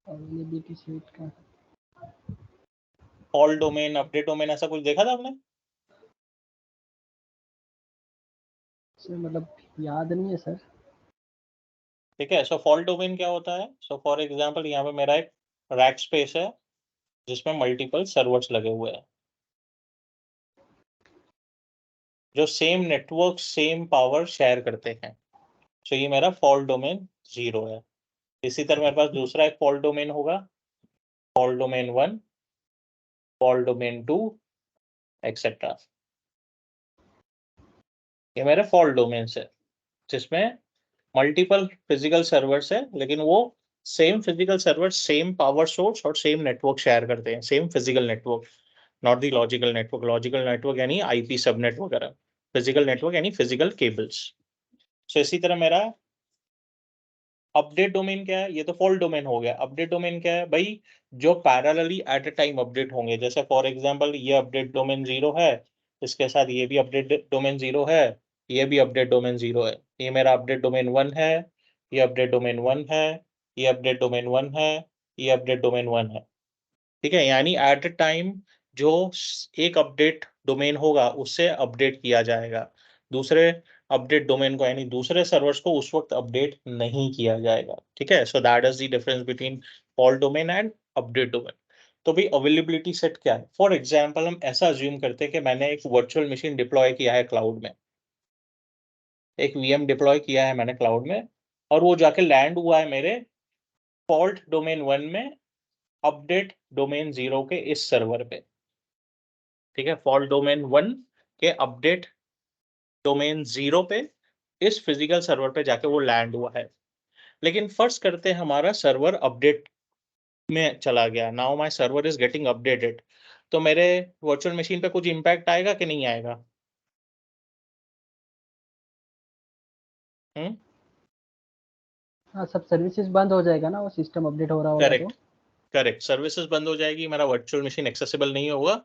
Availability set का fault domain, update domain, ऐसा कुछ देखा था आपने? सर मतलब याद नहीं है सर। ठीक है, सो फॉल्ट डोमेन क्या होता है? सो फॉर एग्जांपल यहाँ पे मेरा एक रैक स्पेस है जिसमें मल्टीपल सर्वर्स लगे हुए हैं जो same network same power share करते हैं। सो ये मेरा फॉल्ट डोमेन 0 है। इसी तरह मेरे पास दूसरा एक फॉल्ट डोमेन होगा, fault domain 1, fault domain 2, etcetera. ये मेरे फॉल्ट डोमेन्स है जिसमें मल्टीपल फिजिकल सर्वर्स है, लेकिन वो same physical server same power source और सेम नेटवर्क शेयर करते हैं, same physical network, not the logical network. Logical network यानी आईपी सबनेट वगैरह, फिजिकल नेटवर्क यानी फिजिकल केबल्स। सो इसी तरह मेरा अपडेट डोमेन क्या है? ये तो फॉल्ट डोमेन हो गया। अपडेट डोमेन क्या है भाई? जो parallelly at a time update होंगे। जैसे फॉर एग्जांपल ये अपडेट डोमेन 0 है, इसके साथ ये भी अपडेट डोमेन 0 है, ये भी अपडेट डोमेन 0 है। ये मेरा अपडेट डोमेन 1 है, ये अपडेट डोमेन 1 है, ये अपडेट डोमेन 1 है, ये अपडेट डोमेन 1 है। ठीक है, यानी एट अ टाइम जो एक अपडेट डोमेन होगा उससे अपडेट किया जाएगा, दूसरे अपडेट डोमेन को यानी दूसरे सर्वर्स को उस वक्त अपडेट नहीं किया जाएगा। ठीक है, so that is the difference between fault domain and update domain. तो भाई अवेलेबिलिटी सेट क्या है? फॉर एग्जांपल हम ऐसा अज्यूम करते हैं कि मैंने एक वर्चुअल मशीन डिप्लॉय किया है क्लाउड में, एक वीएम डिप्लॉय किया है मैंने क्लाउड में, और वो जाके लैंड हुआ है मेरे फॉल्ट डोमेन 1 में अपडेट डोमेन 0 के इस सर्वर पे। ठीक है, फॉल्ट डोमेन 1 के अपडेट डोमेन 0 पे इस फिजिकल सर्वर पे जाके वो लैंड हुआ है। लेकिन फर्स्ट करते हैं हमारा सर्वर अपडेट में चला गया, now my server is getting updated, तो मेरे वर्चुअल मशीन पे कुछ इम्पैक्ट आएगा कि नहीं आएगा? हाँ, सब सर्विसेज बंद हो जाएगा ना, वो सिस्टम अपडेट हो रहा होगा तो। करेक्ट, करेक्ट, सर्विसेज बंद हो जाएगी, मेरा वर्चुअल मशीन एक्सेसिबल नहीं होगा,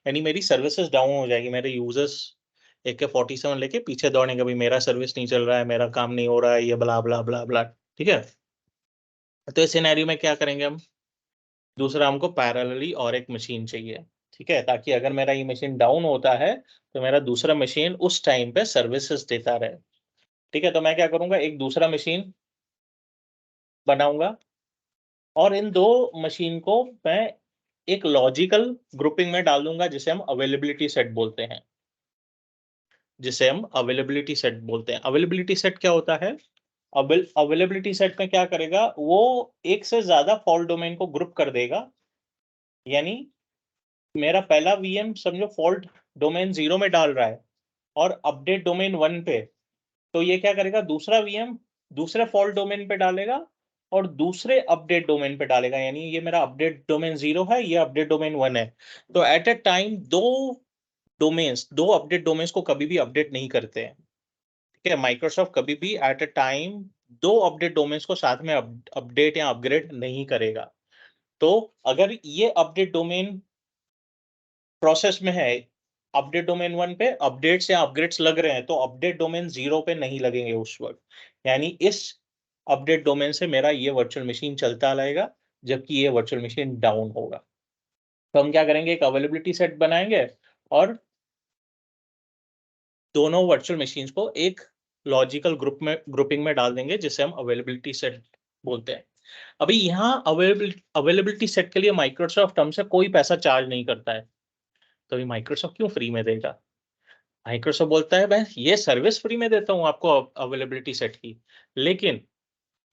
यानी मेरी सर्विसेज डाउन हो जाएगी। मेरे यूजर्स AK-47 लेके पीछे दौड़ेंगे, भाई मेरा सर्विस नहीं चल रहा है, मेरा काम नहीं हो रहा है, ये ब्ला ब्ला ब्ला ब्ला। ठीक है, तो इस सिनेरियो में क्या करेंगे हम? दूसरा हमको पैरेलली और एक मशीन चाहिए। ठीक है, ताकि अगर मेरा ये मशीन डाउन होता है तो मेरा दूसरा मशीन उस टाइम पे सर्विसेज देता रहे। ठीक है, तो मैं क्या करूंगा, एक दूसरा मशीन बनाऊंगा और इन दो मशीन को मैं एक लॉजिकल ग्रुपिंग में डाल दूंगा जिसे हम अवेलेबिलिटी सेट बोलते हैं, जिसे हम अवेलेबिलिटी सेट बोलते हैं। अवेलेबिलिटी सेट क्या होता है? अवेलेबिलिटी सेट में क्या करेगा वो, एक से ज्यादा फॉल्ट डोमेन को ग्रुप कर देगा। यानी मेरा पहला वीएम समझो फॉल्ट डोमेन 0 में डाल रहा है और अपडेट डोमेन 1 पे, तो ये क्या करेगा, दूसरा वीएम दूसरे फॉल्ट डोमेन पे डालेगा और दूसरे अपडेट डोमेन पे डालेगा। यानी ये मेरा अपडेट डोमेन 0 है, ये अपडेट डोमेन 1 है। तो एट ए टाइम दो अपडेट डोमेन्स को कभी भी अपडेट नहीं करते हैं। ठीक है, माइक्रोसॉफ्ट कभी भी एट ए टाइम दो अपडेट डोमेन्स को साथ में अपडेट या अपग्रेड नहीं करेगा। तो अगर ये अपडेट डोमेन प्रोसेस में है, अपडेट डोमेन 1 पे अपडेट्स या अपग्रेड्स लग रहे हैं, तो अपडेट डोमेन 0 पे नहीं लगेंगे उस वक्त। यानी इस अपडेट डोमेन से मेरा ये वर्चुअल मशीन चलता रहेगा जबकि ये वर्चुअल मशीन डाउन होगा। तो हम क्या करेंगे, एक अवेलेबिलिटी सेट बनाएंगे और दोनों वर्चुअल मशीन्स को एक लॉजिकल ग्रुपिंग में डाल देंगे जिसे हम अवेलेबिलिटी सेट बोलते हैं। अभी यहाँ अवेलेबिलिटी सेट के लिए माइक्रोसॉफ्ट हमसे कोई पैसा चार्ज नहीं करता है, तो अभी माइक्रोसॉफ्ट क्यों फ्री में देगा? माइक्रोसॉफ्ट बोलता है मैं ये सर्विस फ्री में देता हूँ आपको अवेलेबिलिटी सेट की, लेकिन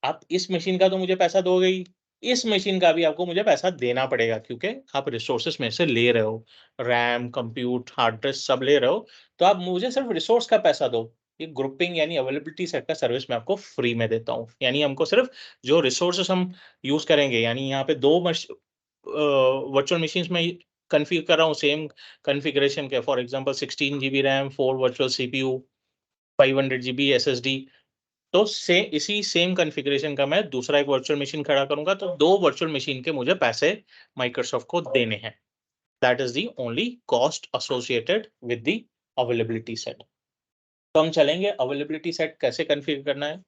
आप इस मशीन का तो मुझे पैसा दोगे ही, इस मशीन का भी आपको मुझे पैसा देना पड़ेगा क्योंकि आप रिसोर्सेस में से ले रहे हो, रैम, कंप्यूट, हार्ड डिस्क सब ले रहे हो, तो आप मुझे सिर्फ रिसोर्स का पैसा दो। ये ग्रुपिंग यानी अवेलेबिलिटी सेट का सर्विस मैं आपको फ्री में देता हूँ। यानी हमको सिर्फ जो रिसोर्सेस हम यूज करेंगे, यानी यहाँ पे दो वर्चुअल मशीन्स में कन्फिगर कर रहा हूँ सेम कन्फिगरेशन के, for example 16 GB RAM, 4 virtual CPU, 500 GB SSD, तो इसी सेम कॉन्फ़िगरेशन का मैं दूसरा एक वर्चुअल मशीन खड़ा करूंगा, तो दो वर्चुअल मशीन के मुझे पैसे माइक्रोसॉफ्ट को देने हैं। That is the only cost associated with the availability set. तो हम चलेंगे अवेलेबिलिटी सेट कैसे कॉन्फ़िगर करना है।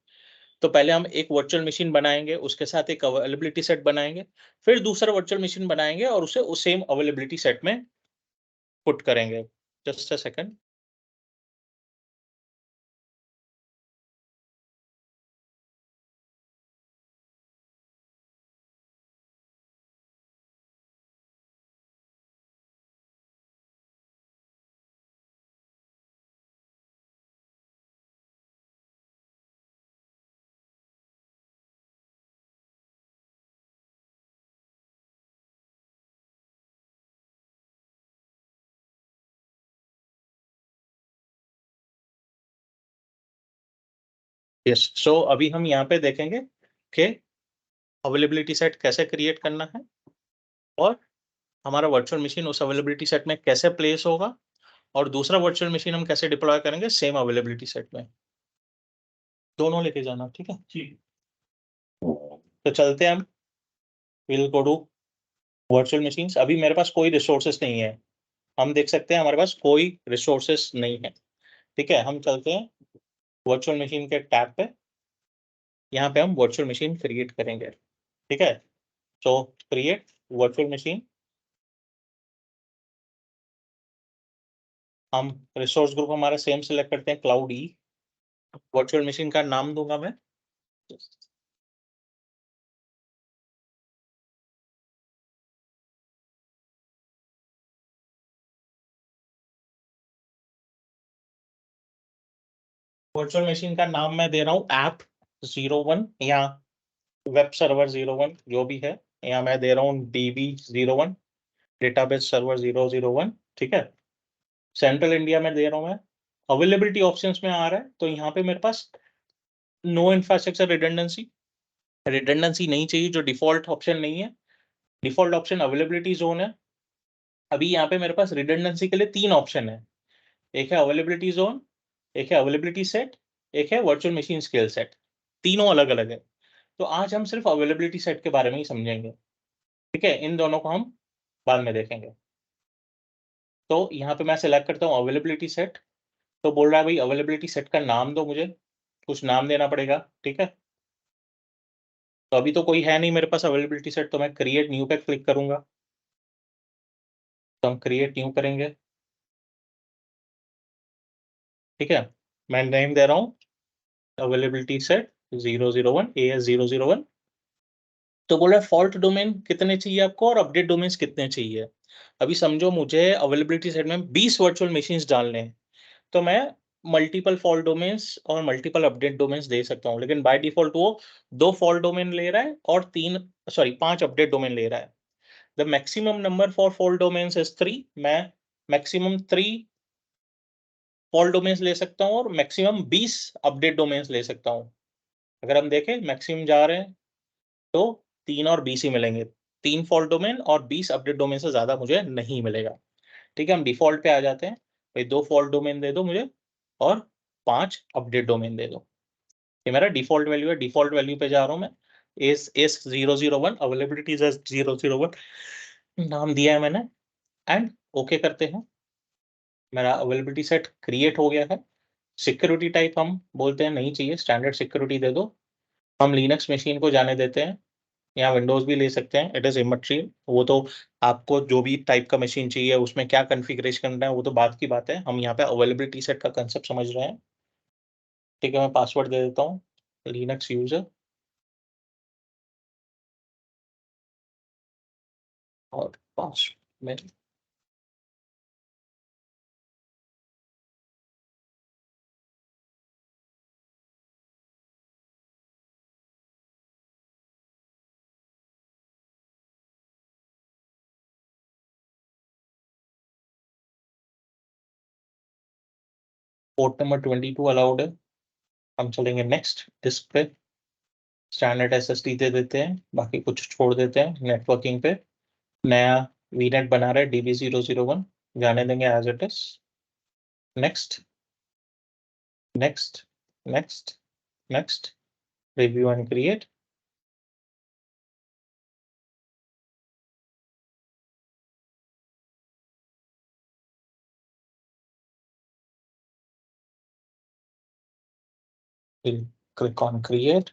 तो पहले हम एक वर्चुअल मशीन बनाएंगे, उसके साथ एक अवेलेबिलिटी सेट बनाएंगे, फिर दूसरा वर्चुअल मशीन बनाएंगे और उसे उस सेम अवेलेबिलिटी सेट में पुट करेंगे। Just a second. यस, सो अभी हम यहाँ पे देखेंगे कि अवेलेबिलिटी सेट कैसे क्रिएट करना है और हमारा वर्चुअल मशीन उस अवेलेबिलिटी सेट में कैसे प्लेस होगा, और दूसरा वर्चुअल मशीन हम कैसे डिप्लॉय करेंगे सेम अवेलेबिलिटी सेट में। दोनों लेके जाना, ठीक है। तो चलते हैं हम, will go to virtual machines. अभी मेरे पास कोई रिसोर्सेस नहीं है, हम देख सकते हैं हमारे पास कोई रिसोर्सेस नहीं है, ठीक है। हम चलते हैं वर्चुअल मशीन के टैब पे, यहाँ पे हम वर्चुअल मशीन क्रिएट करेंगे, ठीक है। सो क्रिएट वर्चुअल मशीन, हम रिसोर्स ग्रुप हमारा सेम सिलेक्ट करते हैं, क्लाउड ई। वर्चुअल मशीन का नाम दूंगा मैं वर्चुअल मशीन का नाम मैं दे रहा हूँ ऐप 01 या वेब सर्वर 01, जो भी है। यहाँ मैं दे रहा हूँ DB01, डेटाबेस सर्वर 001, ठीक है। सेंट्रल इंडिया में दे रहा हूँ मैं। अवेलेबिलिटी ऑप्शंस में आ रहा है, तो यहाँ पे मेरे पास नो इंफ्रास्ट्रक्चर रिडंडेंसी, रिडंडेंसी नहीं चाहिए, जो डिफॉल्ट ऑप्शन नहीं है। डिफॉल्ट ऑप्शन अवेलेबिलिटी जोन है। अभी यहाँ पे मेरे पास रिडंडेंसी के लिए 3 ऑप्शन है, एक है अवेलेबिलिटी जोन, एक है अवेलेबिलिटी सेट, एक है वर्चुअल मशीन स्किल सेट। तीनों अलग अलग है, तो आज हम सिर्फ अवेलेबिलिटी सेट के बारे में ही समझेंगे, ठीक है। इन दोनों को हम बाद में देखेंगे। तो यहाँ पे मैं सिलेक्ट करता हूँ अवेलेबिलिटी सेट, तो बोल रहा है भाई अवेलेबिलिटी सेट का नाम दो, मुझे कुछ नाम देना पड़ेगा, ठीक है। तो अभी तो कोई है नहीं मेरे पास अवेलेबिलिटी सेट, तो मैं क्रिएट न्यू पे क्लिक करूंगा। तो हम क्रिएट न्यू करेंगे, ठीक है। मैं नेम दे रहा हूँ अवेलेबिलिटी सेट 001 AS001। तो बोल रहा है फॉल्ट डोमेन कितने चाहिए आपको और अपडेट डोमेन्स कितने चाहिए। अभी समझो मुझे अवेलेबिलिटी सेट में 20 वर्चुअल मशीन्स डालने हैं, तो मैं मल्टीपल फॉल्ट डोमेन्स और मल्टीपल अपडेट डोमेन्स दे सकता हूँ, लेकिन बाय डिफॉल्ट वो 2 फॉल्ट डोमेन ले रहा है और 5 अपडेट डोमेन ले रहा है। The maximum number for fault domains is 3। मैं मैक्सिमम 3 फॉल्ट डोमेन्स ले सकता हूँ और मैक्सिमम 20 अपडेट डोमेन्स ले सकता हूँ। अगर हम देखें मैक्सिमम जा रहे हैं तो 3 और 20 ही मिलेंगे, 3 फॉल्ट डोमेन और 20 अपडेट डोमेन से ज्यादा मुझे नहीं मिलेगा, ठीक है। हम डिफॉल्ट पे आ जाते हैं, भाई 2 फॉल्ट डोमेन दे दो मुझे और 5 अपडेट डोमेन दे दो। ये मेरा डिफॉल्ट वैल्यू है, डिफॉल्ट वैल्यू पे जा रहा हूँ मैं। एस 001 अवेलेबिलिटी 001 नाम दिया है मैंने, एंड ओके करते हैं। मेरा अवेलेबिलिटी सेट क्रिएट हो गया है। सिक्योरिटी टाइप हम बोलते हैं नहीं चाहिए, स्टैंडर्ड सिक्योरिटी दे दो। हम लिनक्स मशीन को जाने देते हैं, या विंडोज भी ले सकते हैं, इट इज इमैटेरियल। वो तो आपको जो भी टाइप का मशीन चाहिए उसमें क्या कॉन्फ़िगरेशन करना है वो तो बात की बात है, हम यहाँ पे अवेलेबिलिटी सेट का कंसेप्ट समझ रहे हैं, ठीक है। मैं पासवर्ड दे देता हूँ लिनक्स यूजर, और पास में पोर्ट नंबर 22 अलाउड है। हम चलेंगे नेक्स्ट डिस्क पे, स्टैंडर्ड एसएसडी दे देते हैं, बाकी कुछ छोड़ देते हैं। नेटवर्किंग पे नया वीनेट बना रहे DB001, जाने देंगे as it is. Next next next next, review and create. Click on create,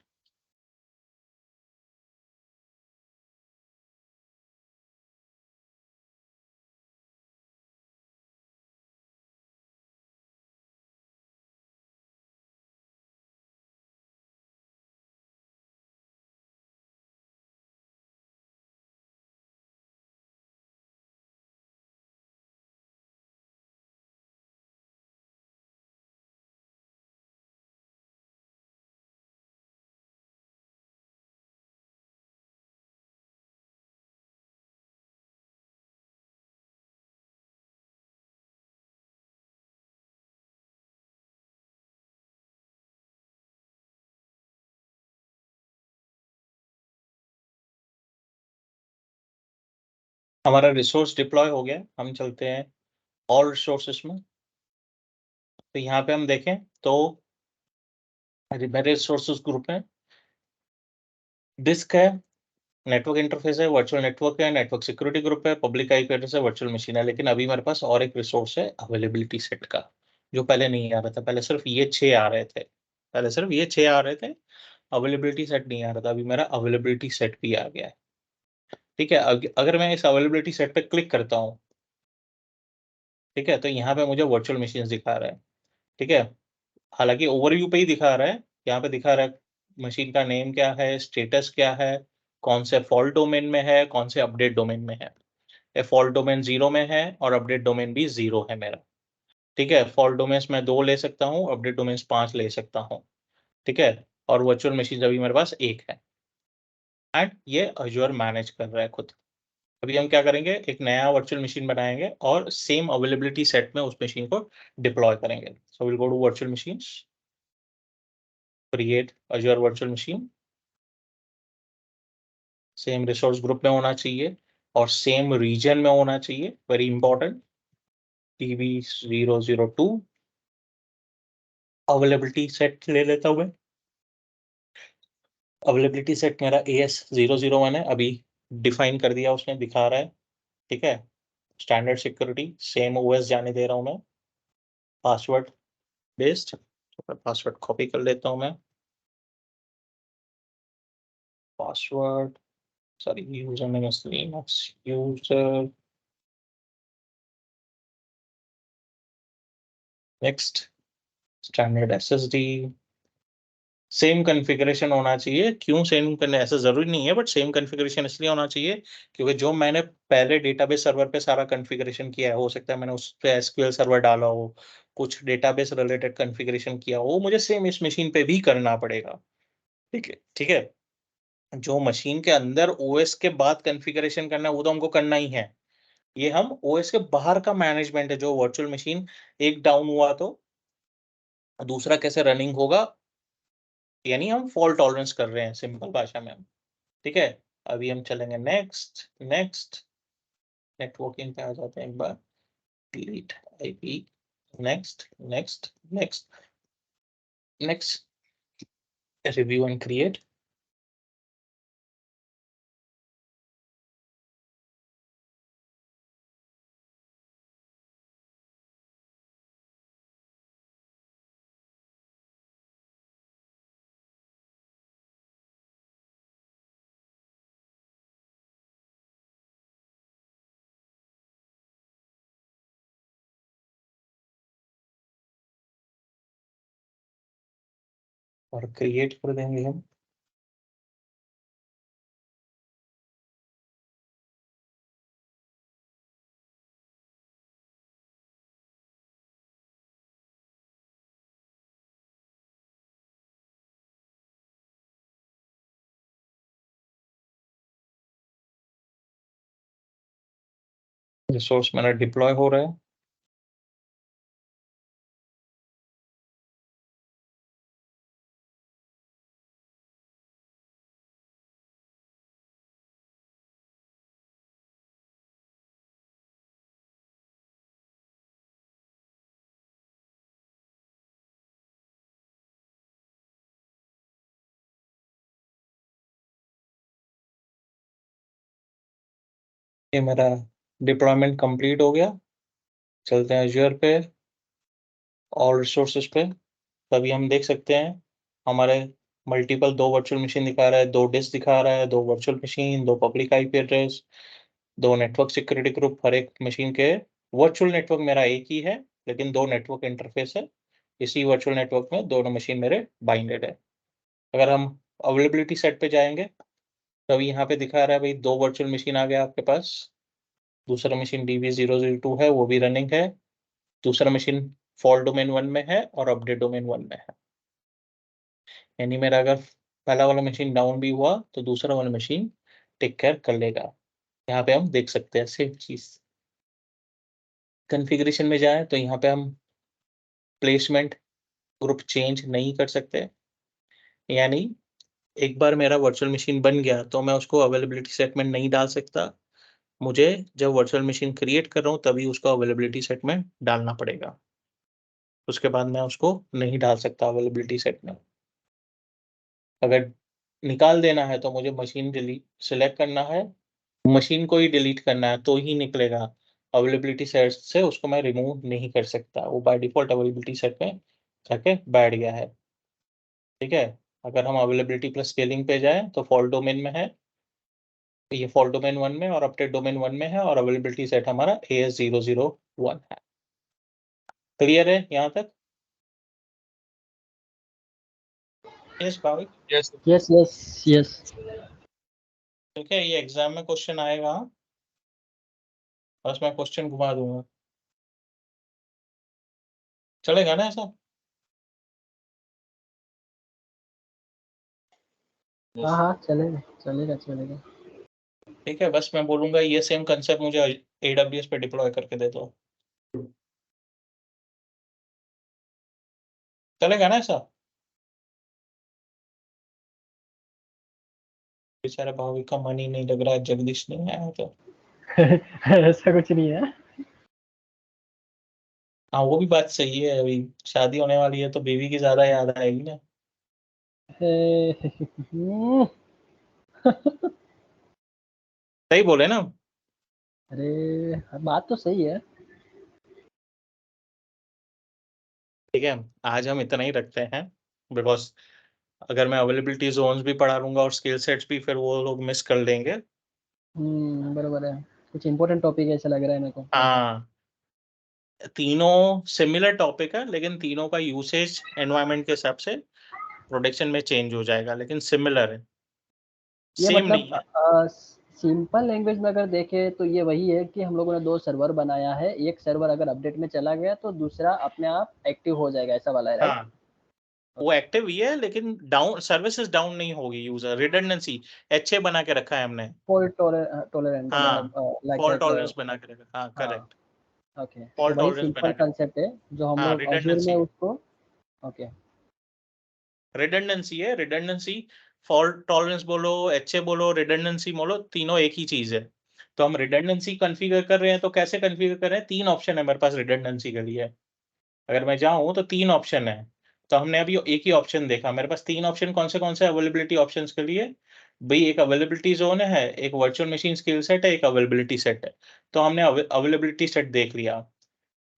हमारा रिसोर्स डिप्लॉय हो गया, हम चलते हैं ऑल रिसोर्सेस में। तो यहाँ पे हम देखें तो मेरे रिसोर्सेस ग्रुप में डिस्क है, नेटवर्क इंटरफेस है, वर्चुअल नेटवर्क है, नेटवर्क सिक्योरिटी ग्रुप है, पब्लिक आईपी एड्रेस है, वर्चुअल मशीन है। लेकिन अभी मेरे पास और एक रिसोर्स है अवेलेबिलिटी सेट का, जो पहले नहीं आ रहा था। पहले सिर्फ ये 6 आ रहे थे, पहले सिर्फ ये 6 आ रहे थे, अवेलेबिलिटी सेट नहीं आ रहा था। अभी मेरा अवेलेबिलिटी सेट भी आ गया है। ठीक है, अगर मैं इस अवेलेबिलिटी सेट पे क्लिक करता हूँ, ठीक है, तो यहाँ पे मुझे वर्चुअल मशीन दिखा रहा है। ठीक है, हालांकि ओवरव्यू पे ही दिखा रहा है, यहाँ पे दिखा रहा है मशीन का नेम क्या है, स्टेटस क्या है, कौन से फॉल्ट डोमेन में है, कौन से अपडेट डोमेन में है। ये फॉल्ट डोमेन 0 में है और अपडेट डोमेन भी 0 है मेरा। ठीक है, फॉल्ट डोमेन्स मैं 2 ले सकता हूँ, अपडेट डोमेन्स 5 ले सकता हूँ। ठीक है, और वर्चुअल मशीन अभी मेरे पास 1 है एंड ये अज्योर मैनेज कर रहा है खुद। अभी हम क्या करेंगे, एक नया वर्चुअल मशीन बनाएंगे और सेम अवेलेबिलिटी सेट में उस मशीन को डिप्लॉय करेंगे। So will go to virtual machines, create Azure virtual machine. Same resource group में होना चाहिए और सेम रीजन में होना चाहिए, very important, DB002। Availability set ले लेता हूं मैं, अवेलेबिलिटी सेट मेरा AS001 है, अभी डिफाइन कर दिया उसने, दिखा रहा है। ठीक है, स्टैंडर्ड सिक्योरिटी सेम OS जाने दे रहा हूं मैं, पासवर्ड बेस्ड, तो पासवर्ड कॉपी कर लेता हूं मैं, password, sorry user name user, next, standard SSD, same configuration होना चाहिए। क्यों सेम करना, ऐसा जरूरी नहीं है, बट सेम कॉन्फ़िगरेशन इसलिए होना चाहिए क्योंकि जो मैंने पहले डेटाबेस सर्वर पे सारा कॉन्फ़िगरेशन किया है, हो सकता है मैंने उस पे SQL सर्वर डाला हो, कुछ डेटाबेस रिलेटेड कॉन्फ़िगरेशन किया हो, मुझे सेम इस मशीन पे भी करना पड़ेगा। ठीक है, ठीक है। जो मशीन के अंदर OS के बाद कॉन्फ़िगरेशन करना है वो तो हमको करना ही है। ये हम OS के बाहर का मैनेजमेंट है, जो वर्चुअल मशीन एक डाउन हुआ तो दूसरा कैसे रनिंग होगा, यानी हम फॉल्ट टॉलरेंस कर रहे हैं सिंपल भाषा में हम। ठीक है, अभी हम चलेंगे नेक्स्ट, नेक्स्ट, नेटवर्किंग पे आ जाते हैं एक बार, delete IP, next, next, next, next, review and create. और क्रिएट कर देंगे हम। रिसोर्स मेरा डिप्लॉय हो रहा है। ये मेरा डिप्लॉयमेंट कंप्लीट हो गया। चलते हैं एज्योर पे, ऑल रिसोर्सेज पे। तभी हम देख सकते हैं हमारे मल्टीपल 2 वर्चुअल मशीन दिखा रहा है, 2 डिस्क दिखा रहा है, 2 virtual machine, 2 public IP address, 2 network security group. हर एक मशीन के वर्चुअल नेटवर्क मेरा एक ही है, लेकिन 2 नेटवर्क इंटरफेस है। इसी वर्चुअल नेटवर्क में दोनों मशीन मेरे बाइंडेड है। अगर हम अवेलेबिलिटी सेट पे जाएंगे तो अभी यहाँ पे दिखा रहा है भाई 2 वर्चुअल मशीन आ गया आपके पास। दूसरा मशीन DB002 है, वो भी रनिंग है। दूसरा मशीन फॉल्ट डोमेन 1 में है और अपडेट डोमेन 1 में है। यानी मेरा अगर पहला वाला मशीन डाउन भी हुआ तो दूसरा वाला मशीन टेक केयर कर लेगा। यहाँ पे हम देख सकते हैं सेम चीज। कॉन्फ़िगरेशन में जाए तो यहाँ पे हम प्लेसमेंट ग्रुप चेंज नहीं कर सकते, यानी एक बार मेरा वर्चुअल मशीन बन गया तो मैं उसको अवेलेबिलिटी सेट में नहीं डाल सकता। मुझे जब वर्चुअल मशीन क्रिएट कर रहा हूँ तभी उसको अवेलेबिलिटी सेट में डालना पड़ेगा, उसके बाद मैं उसको नहीं डाल सकता अवेलेबिलिटी सेट में। अगर निकाल देना है तो मुझे मशीन डिलीट सिलेक्ट करना है, मशीन को ही डिलीट करना है तो ही निकलेगा। अवेलेबिलिटी सेट से उसको मैं रिमूव नहीं कर सकता, वो बाय डिफ़ॉल्ट अवेलेबिलिटी सेट में जाके बैठ गया है। ठीक है? अगर हम अवेलेबिलिटी प्लस स्केलिंग पे जाएँ तो फॉल्ट डोमेन में है। ये फॉल्ट डोमेन 1 में और अपडेट डोमेन 1 में है और अवेलेबिलिटी सेट हमारा AS001 है। क्लियर है यहाँ तक? Yes Bhavik? Yes yes yes yes. ठीक है, ये एग्ज़ाम में क्वेश्चन आएगा, बस मैं क्वेश्चन घुमा दूँगा। चलेगा ना ऐसा? हाँ हाँ, चलेगा चलेगा चलेगा। ठीक है, बस मैं बोलूँगा ये सेम कांसेप्ट मुझे AWS पे डिप्लॉय करके दे दो। चलेगा ना ऐसा? बेचारे भाविक का मन ही नहीं लग रहा है, जगदीश नहीं आया तो। ऐसा कुछ नहीं है। हाँ, वो भी बात सही है, अभी शादी होने वाली है तो बीवी की ज़्यादा याद आएगी ना। सही बोले ना? अरे बात तो सही है। ठीक है, आज हम इतना ही रखते हैं, बिकॉज़ अगर मैं अवेलेबिलिटी ज़ोन्स भी पढ़ा लूँगा और स्किल सेट्स भी, फिर वो लोग मिस कर लेंगे। बराबर है। कुछ इम्पोर्टेंट टॉपिक ऐसा लग रहा है मेरे को। हाँ, तीनों सिमिलर टॉपिक है, लेकिन तीनों का यूसेज एनवायरनमेंट के हिसाब से प्रोडक्शन में चेंज हो जाएगा, लेकिन सिमिलर है, ये सेम मतलब नहीं है। सिंपल लैंग्वेज में अगर देखें तो ये वही है कि हम लोगों ने 2 सर्वर बनाया है, एक सर्वर अगर अपडेट में चला गया तो दूसरा अपने आप एक्टिव हो जाएगा, ऐसा वाला है, राइट? हाँ, वो ओके। एक्टिव ही है, लेकिन डाउन सर्विसेज डाउन नहीं होगी, यूज़र रिडंडेंसी HA बना के रखा है हमने। फॉल्ट टॉलरेंट हाँ, मतलब लाइक फॉल्ट दैट। टॉलरेंस बना के रखा, हाँ, हाँ, करेक्ट, ओके। तो फॉल्ट वही टॉलरेंस सिंपल बना के, कांसेप्ट है जो हम हाँ, लोग अज़ूर में रिडंडेंसी है। उसको। ओके। रिडंडेंसी है, रिडंडेंसी, फॉल्ट टॉलरेंस बोलो, HA बोलो, रिडंडेंसी बोलो, तीनों एक ही चीज़ है। तो हम रिडंडेंसी कॉन्फ़िगर कर रहे हैं, तो कैसे कॉन्फ़िगर कर रहे हैं? 3 ऑप्शन है मेरे पास रिडंडेंसी के लिए। अगर मैं जाऊँ तो 3 ऑप्शन है। तो हमने अभी एक ही ऑप्शन देखा, मेरे पास 3 ऑप्शन कौन से अवेलेबिलिटी ऑप्शंस के लिए? भई एक अवेलेबिलिटी ज़ोन है, एक वर्चुअल मशीन स्किल सेट है, एक अवेलेबिलिटी सेट है। तो हमने अवेलेबिलिटी सेट देख लिया।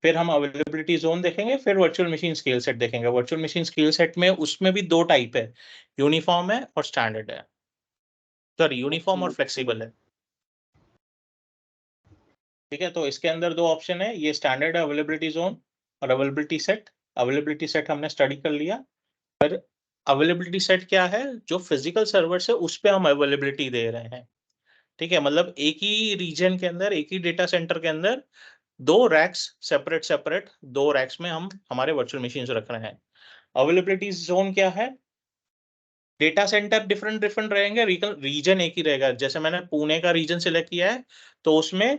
फिर हम अवेलेबिलिटी ज़ोन देखेंगे, फिर वर्चुअल मशीन स्किल सेट देखेंगे। वर्चुअल मशीन स्किल सेट में उसमें भी 2 टाइप है, यूनिफ़ॉर्म है और स्टैंडर्ड है। सॉरी, यूनिफ़ॉर्म और फ्लेक्सिबल है। ठीक है, तो इसके अंदर 2 ऑप्शन है, ये स्टैंडर्ड है अवेलेबिलिटी ज़ोन और अवेलेबिलिटी सेट। अवेलेबिलिटी सेट हमने स्टडी कर लिया। फिर अवेलेबिलिटी सेट क्या है? जो फिज़िकल सर्वर्स है, उस पे हम अवेलेबिलिटी दे रहे हैं। ठीक है? मतलब एक ही रीजन के अंदर, एक ही डेटा सेंटर के अंदर 2 रैक्स सेपरेट 2 रैक्स में हम हमारे वर्चुअल मशीन्स रख रहे हैं। अवेलेबिलिटी ज़ोन क्या है? डेटा सेंटर डिफरेंट रहेंगे, रीजन एक ही रहेगा। जैसे मैंने पुणे का रीजन सिलेक्ट किया है, तो उसमें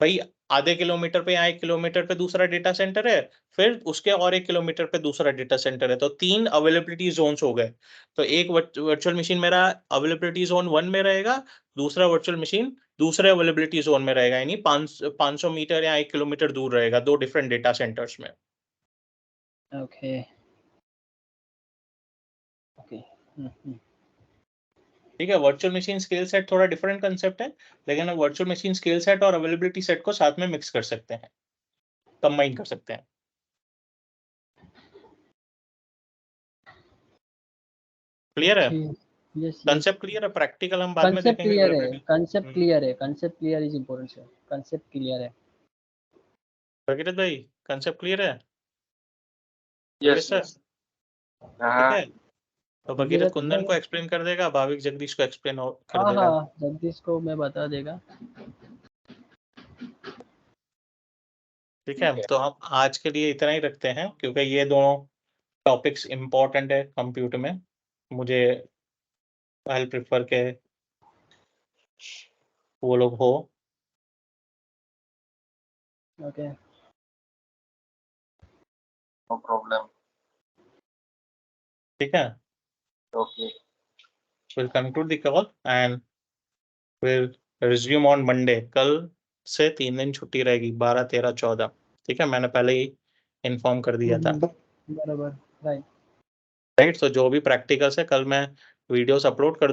भई आधे किलोमीटर पे या 1 किलोमीटर पे दूसरा डेटा सेंटर है, फिर उसके और 1 किलोमीटर पे दूसरा डेटा सेंटर है, तो 3 अवेलेबिलिटी ज़ोन्स हो गए। तो एक वर्चुअल मशीन मेरा अवेलेबिलिटी ज़ोन 1 में रहेगा, दूसरा वर्चुअल मशीन दूसरे अवेलेबिलिटी ज़ोन में रहेगा, यानी 500 मीटर या 1 किलोमीटर दूर रहेगा, 2 डिफरेंट डेटा सेंटर्स में। ओके। ओके। ठीक है, वर्चुअल मशीन स्केल सेट थोड़ा डिफरेंट कांसेप्ट है, लेकिन हम वर्चुअल मशीन स्केल सेट और अवेलेबिलिटी सेट को साथ में मिक्स कर सकते हैं, कंबाइन कर सकते हैं। क्लियर है? Okay. Yes yes. Concept clear है? प्रैक्टिकल हम बाद में कंसेप्ट देखेंगे क्लियर है, अवेलेबिलिटी। कंसेप्ट क्लियर है, concept clear is important sir, concept clear है। भगीरथ भाई, कांसेप्ट क्लियर है? Yes Yogesh sir, yes. ठीक हाँ है? तो भगीरथ भगीरथ कुंदन को एक्सप्लेन कर देगा, भाविक जगदीश को एक्सप्लेन कर हाँ देगा। हाँ, जगदीश को मैं बता देगा। ठीक है, ठीक है। तो हम आज के लिए इतना ही रखते हैं, क्योंकि ये दोनों टॉपिक्स इम्पोर्टेंट है कंप्यूटर में। मुझे आई प्रेफर के वो लोग हो। ओके। No problem. ठीक है, okay. we'll conclude the call and we'll resume on Monday, कल से 3 दिन छुट्टी रहेगी, 12, 13, 14। ठीक है, मैंने पहले ही इन्फॉर्म कर दिया था। बराबर, राइट। राइट, तो जो भी प्रैक्टिकल्स है कल मैं वीडियोस अपलोड कर